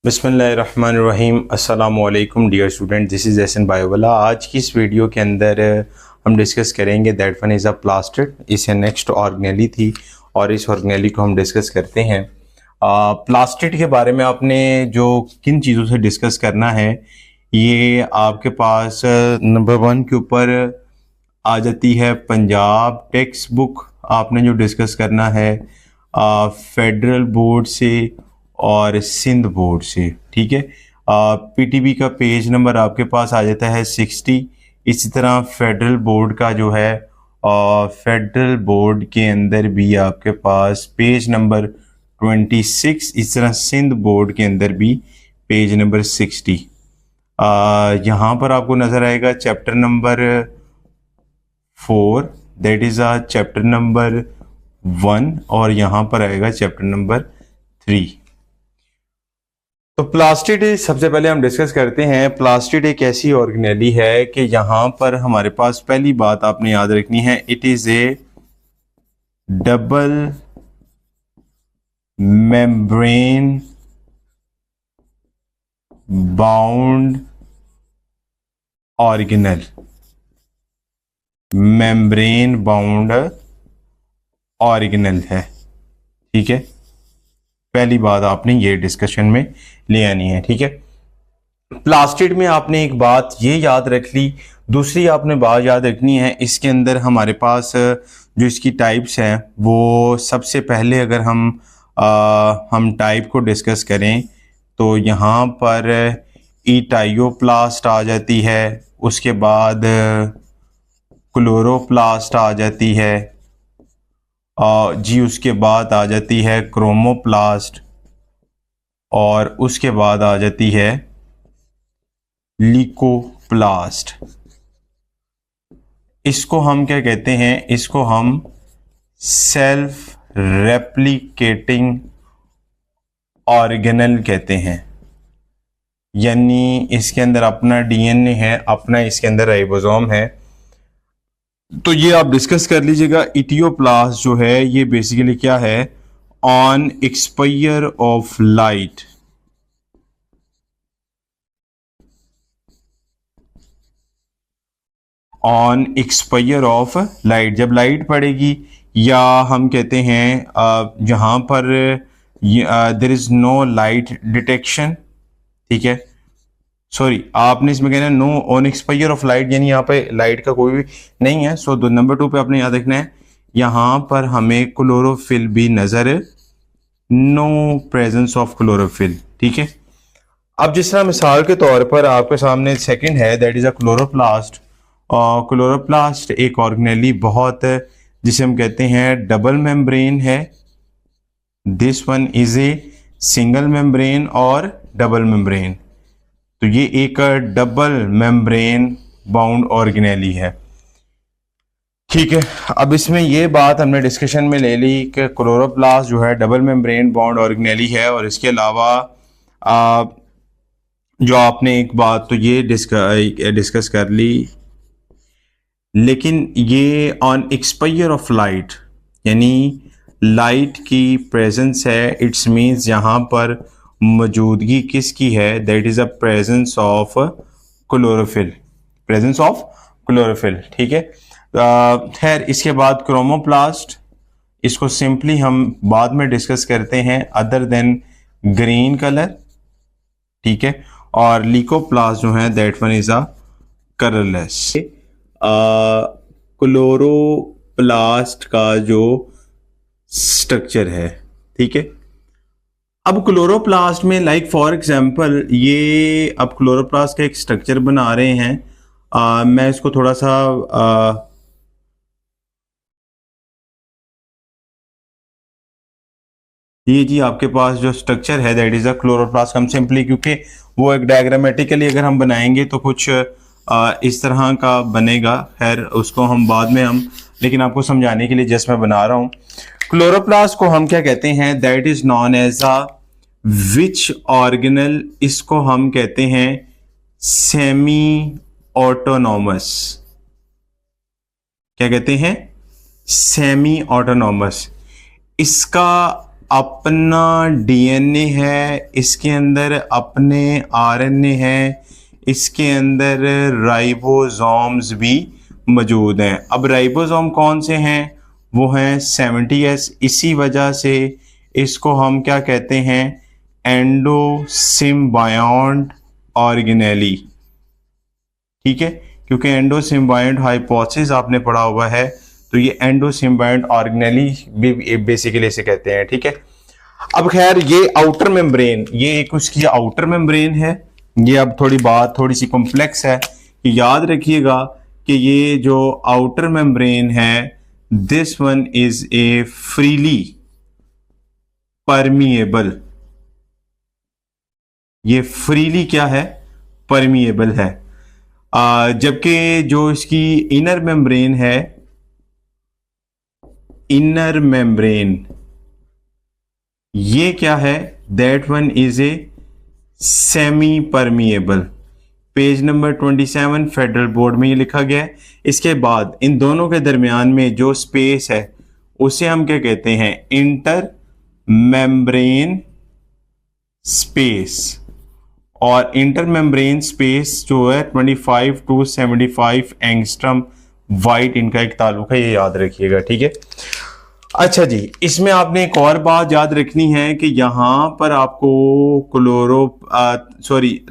बिस्मिल्लाहिर्रहमानिर्रहीम। अस्सलामुअलैकुम dear student, this is Ehsan Biowala. आज की इस वीडियो के अंदर हम डिस्कस करेंगे that one is a plastid. इससे नेक्स्ट ऑर्गेनेली थी और इस ऑर्गेनेली को हम डिस्कस करते हैं। प्लास्टिड के बारे में आपने जो किन चीज़ों से डिस्कस करना है, ये आपके पास नंबर 1 के ऊपर आ जाती है पंजाब टेक्स्ट बुक। आपने जो डिस्कस करना है फेडरल बोर्ड से और सिंध बोर्ड से, ठीक है। पीटीबी का पेज नंबर आपके पास आ जाता है 60। इसी तरह फेडरल बोर्ड का जो है फेडरल बोर्ड के अंदर भी आपके पास पेज नंबर 26। इस तरह सिंध बोर्ड के अंदर भी पेज नंबर 60। यहाँ पर आपको नज़र आएगा chapter number 4, that is chapter number 1, और यहाँ पर आएगा चैप्टर नंबर 3। तो प्लास्टिड सबसे पहले हम डिस्कस करते हैं। प्लास्टिड एक ऐसी ऑर्गेनेली है कि यहाँ पर हमारे पास पहली बात आपने याद रखनी है, it is A double membrane bound organelle. Membrane bound organelle है, ठीक है। पहली बात आपने ये डिस्कशन में ले आनी है, ठीक है। प्लास्टिड में आपने एक बात ये याद रख ली। दूसरी आपने बात याद रखनी है, इसके अंदर हमारे पास जो इसकी टाइप्स हैं, वो सबसे पहले अगर हम टाइप को डिस्कस करें तो यहाँ पर इटाइयोप्लास्ट आ जाती है, उसके बाद क्लोरोप्लास्ट आ जाती है, जी उसके बाद आ जाती है क्रोमोप्लास्ट, और उसके बाद आ जाती है लीकोप्लास्ट। इसको हम क्या कहते हैं? इसको हम सेल्फ रेप्लिकेटिंग ऑर्गेनेल कहते हैं। यानी इसके अंदर अपना डीएनए है, अपना इसके अंदर राइबोसोम है। तो ये आप डिस्कस कर लीजिएगा। इटियोप्लास्ट जो है ये बेसिकली क्या है? On expire of light, on expire of light, जब लाइट पड़ेगी, या हम कहते हैं जहां पर there is no light detection, ठीक है। सॉरी, आपने इसमें कहना है no on expire of light, यानी यहाँ पे लाइट का कोई भी नहीं है। सो नंबर 2 पे आपने याद रखना है, यहाँ पर हमें क्लोरोफिल भी नजर, नो प्रेजेंस ऑफ क्लोरोफिल, ठीक है। अब जिस तरह मिसाल के तौर पर आपके सामने सेकंड है, दैट इज अ क्लोरोप्लास्ट। और क्लोरोप्लास्ट एक ऑर्गेनेली बहुत, जिसे हम कहते हैं डबल मेम्ब्रेन है। This one is a single membrane और डबल मेम्ब्रेन। तो ये एक डबल मेम्ब्रेन बाउंड ऑर्गेनेली है, ठीक है। अब इसमें ये बात हमने डिस्कशन में ले ली कि क्लोरोप्लास्ट जो है डबल मेम्ब्रेन बाउंड ऑर्गेनेली है। और इसके अलावा जो आपने एक बात तो ये डिस्कस कर ली, लेकिन ये ऑन एक्सपायर ऑफ लाइट, यानी लाइट की प्रेजेंस है। इट्स मीन्स यहाँ पर मौजूदगी किसकी है? That is a presence of chlorophyll, presence of chlorophyll, ठीक है। खैर, इसके बाद क्रोमोप्लास्ट, इसको सिंपली हम बाद में डिस्कस करते हैं अदर देन ग्रीन कलर, ठीक है। और लीकोप्लास्ट जो है that one is a colourless. Chloroplast का जो स्ट्रक्चर है, ठीक है। अब क्लोरोप्लास्ट में लाइक फॉर एग्जांपल, ये अब क्लोरोप्लास्ट का एक स्ट्रक्चर बना रहे हैं। मैं इसको थोड़ा सा ये जी आपके पास जो स्ट्रक्चर है दैट इज अ क्लोरोप्लास्ट। हम सिंपली, क्योंकि वो एक डायग्रामेटिकली अगर हम बनाएंगे तो कुछ इस तरह का बनेगा। खैर, उसको हम बाद में लेकिन आपको समझाने के लिए जस्ट मैं बना रहा हूं। क्लोरोप्लास्ट को हम क्या कहते हैं? That is non as a which organelle. इसको हम कहते हैं सेमी ऑटोनॉमस। क्या कहते हैं? Semi autonomous. इसका अपना डीएनए है, इसके अंदर अपने आरएनए है, इसके अंदर राइबोसोम्स भी मौजूद हैं। अब राइबोसोम कौन से हैं? वो हैं 70S। इसी वजह से इसको हम क्या कहते हैं? एंडोसिम्बायोंट ऑर्गेनेली। ठीक है, क्योंकि एंडोसिम्बायोंट हाइपोथेसिस आपने पढ़ा हुआ है, तो ये एंडोसिम्बायोंट ऑर्गेनेली भी बेसिकली इसे कहते हैं। ठीक है, अब खैर ये आउटर मेम्ब्रेन, ये एक उसकी आउटर मेम्ब्रेन है। ये अब बात थोड़ी सी कॉम्प्लेक्स है, याद रखिएगा कि ये जो आउटर मेम्ब्रेन है, this one is a freely permeable. ये फ्रीली क्या है? परमिएबल है। जबकि जो इसकी इनर मेम्ब्रेन है, इनर मेम्ब्रेन, ये क्या है? That one is a semi permeable. Page number 27 federal board में ये लिखा गया है। इसके बाद इन दोनों के दरमियान में जो स्पेस है उसे हम क्या कहते हैं? Inter membrane space. और इंटर मेम्ब्रेन स्पेस जो है 25 to 75 एंगस्ट्रम वाइड इनका एक ताल्लुक है, ये याद रखिएगा। ठीक है, अच्छा जी, इसमें आपने एक और बात याद रखनी है कि यहां पर आपको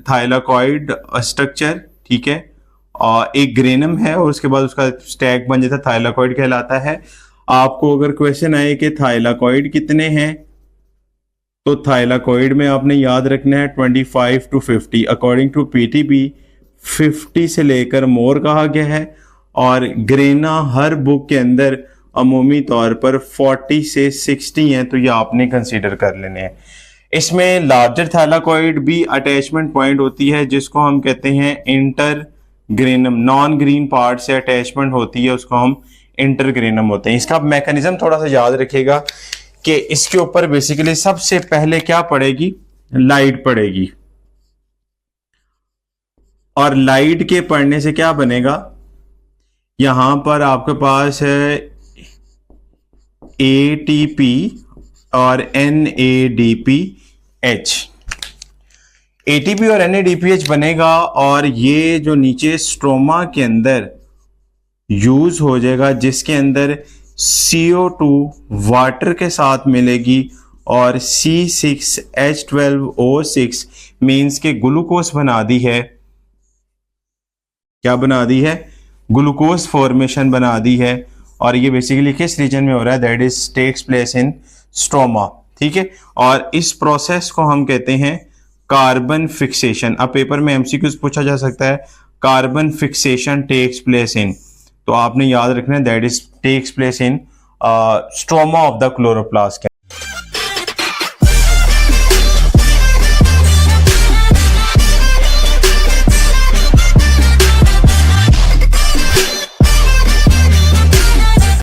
थाइलाकॉइड स्ट्रक्चर, ठीक है, और एक ग्रेनम है और उसके बाद उसका स्टैक बन जाता है, थाइलाकॉइड कहलाता है। आपको अगर क्वेश्चन आए कि थाइलाकॉइड कितने हैं, तो थाइलाकॉइड में आपने याद रखना है 25 to 50। अकॉर्डिंग टू पीटीबी 50 से लेकर मोर कहा गया है, और ग्रेना हर बुक के अंदर अमूमी तौर पर 40 से 60 हैं, तो ये आपने कंसीडर कर लेने हैं। इसमें लार्जर थाइलाकॉइड भी अटैचमेंट पॉइंट होती है, जिसको हम कहते हैं inter granum. Non green part से अटैचमेंट होती है, उसको हम इंटर ग्रेनम होते हैं। इसका मैकेनिज्म थोड़ा सा याद रखिएगा कि इसके ऊपर बेसिकली सबसे पहले क्या पड़ेगी? लाइट पड़ेगी, और लाइट के पड़ने से क्या बनेगा? यहां पर आपके पास है ATP और NADPH। ATP और NADPH बनेगा, और ये जो नीचे स्ट्रोमा के अंदर यूज हो जाएगा, जिसके अंदर CO2 वाटर के साथ मिलेगी और C6H12O6 मीन्स के ग्लूकोज बना दी है। क्या बना दी है? ग्लूकोज फॉर्मेशन बना दी है। और ये बेसिकली किस रीजन में हो रहा है? That is takes place in stroma. ठीक है, और इस प्रोसेस को हम कहते हैं कार्बन फिक्सेशन। अब पेपर में एमसीक्यूज पूछा जा सकता है, carbon fixation takes place in, तो आपने याद रखना है that is takes place in stroma of the chloroplast.